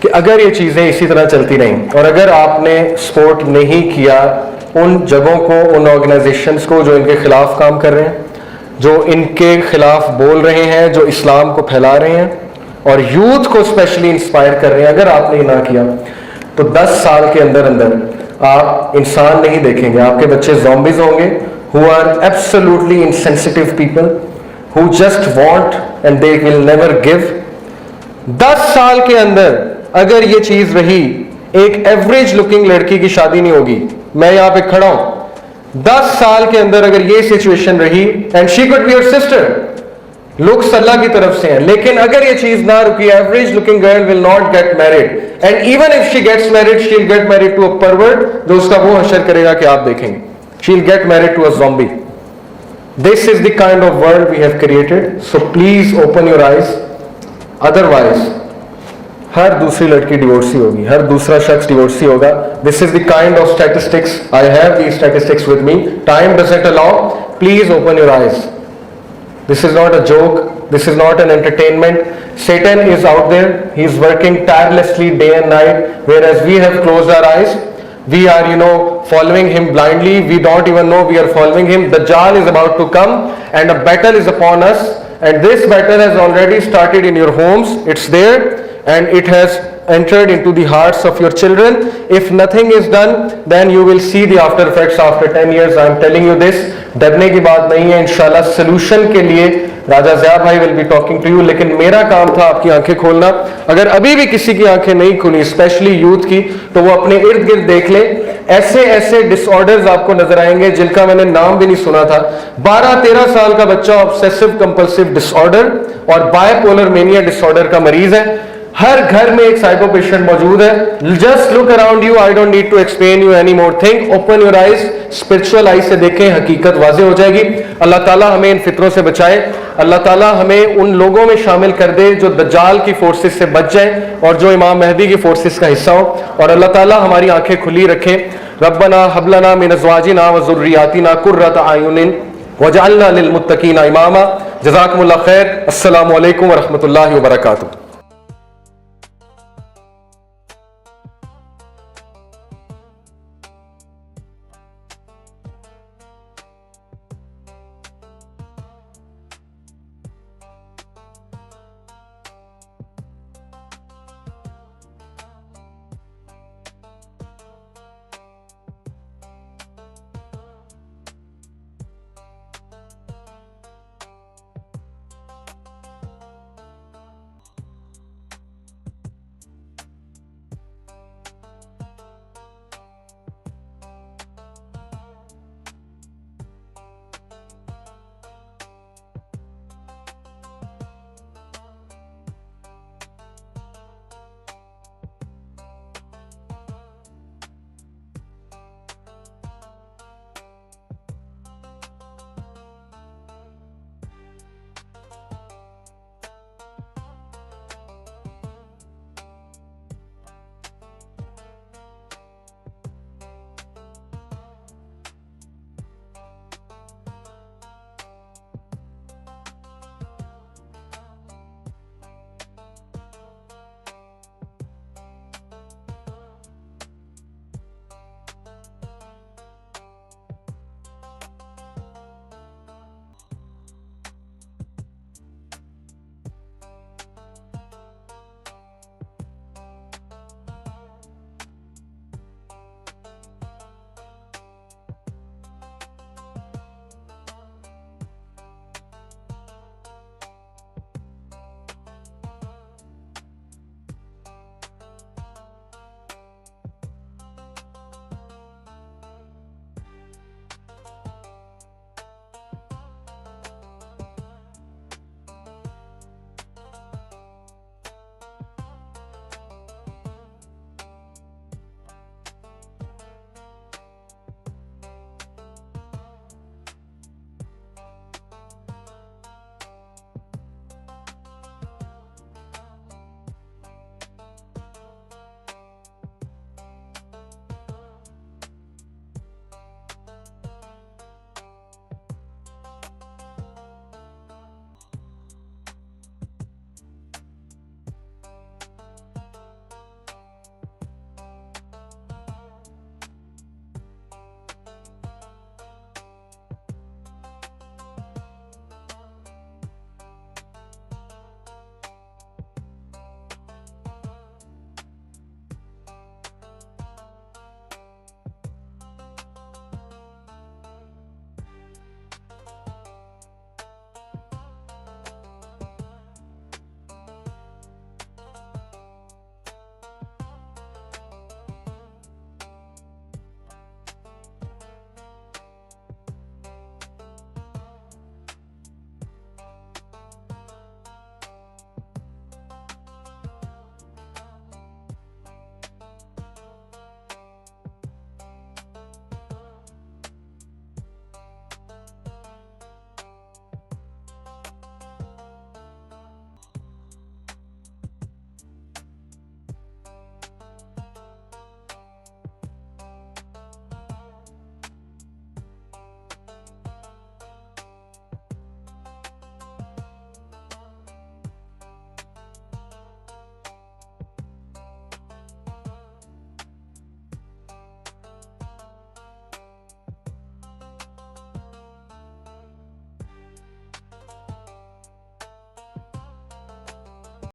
S1: कि अगर ये चीजें इसी तरह चलती रहीं और अगर आपने सपोर्ट नहीं किया उन जगहों को, उन ऑर्गेनाइजेशंस को जो इनके खिलाफ काम कर रहे हैं, जो इनके खिलाफ बोल रहे हैं, जो इस्लाम को फैला रहे हैं और यूथ को स्पेशली इंस्पायर कर रहे हैं, अगर आपने ना किया तो 10 साल के अंदर अंदर आप इंसान नहीं देखेंगे. आपके बच्चे ज़ॉम्बीज होंगे who are absolutely insensitive people who just want and they will never give. 10 साल के अंदर अगर ये चीज रही, एक एवरेज लुकिंग लड़की की शादी नहीं होगी. मैं यहां पे खड़ा हूं, 10 साल के अंदर अगर ये सिचुएशन रही, and she could be your sister, looks अल्लाह की तरफ से हैं, लेकिन अगर ये चीज ना रुकी, average looking girl will not get married. And even if she gets married, she will get married to a pervert जो उसका वो हशर करेगा कि आप देखेंगे. She will get married to a zombie. This is the kind of world we have created. So please open your eyes. Otherwise हर दूसरी लड़की डिवोर्सी होगी, हर दूसरा शख्स डिवोर्सी होगा. This is the kind of statistics. I have these statistics with me. Time doesn't allow. Please open your eyes. This is not a joke. This is not an entertainment. Satan is out there. He is working tirelessly day and night. Whereas we have closed our eyes. We are, following him blindly. We don't even know we are following him. The Dajjal is about to come and a battle is upon us. and this battle has already started in your homes. It's there and it has entered into the hearts of your children. If nothing is done, then you will see the after effects after 10 years. I am telling you this. डरने की बात नहीं है, इंशाल्लाह solution के लिए राजा ज़िया भाई will be talking to you. लेकिन मेरा काम था आपकी आंखें खोलना। अगर अभी भी किसी की आंखें नहीं खुली, स्पेशली यूथ की, तो वो अपने इर्द गिर्द देख ले। ऐसे ऐसे डिसऑर्डर्स आपको नजर आएंगे जिनका मैंने नाम भी नहीं सुना था। 12-13 साल का बच्चा ऑब्सेसिव कंपल्सिव डिसऑर्डर और बायपोलर मेनिया डिसऑर्डर का मरीज है। हर घर में एक साइको पेशेंट मौजूद है। Just look around you, I don't need to explain you any more thing. Open your eyes, spiritual eyes से देखें, हकीकत वाज़ेह हो जाएगी। अल्लाह ताला हमें इन फितरों से बचाए। अल्लाह ताला हमें उन लोगों में शामिल कर दे जो दज्जाल की फोर्सेस से बच जाए और जो इमाम मेहदी की फोर्सेस का हिस्सा हो। और अल्लाह ताला हमारी आंखें खुली रखे। रब्बना हबलना मिन अज़वाजिना व ज़ुर्रियातिना कुर्रत आयुनिन वजअलना लिल मुत्तकीना इमामा। जज़ाकुमुल्लाह खैर। अस्सलामु अलैकुम व रहमतुल्लाहि व बरकातुहू।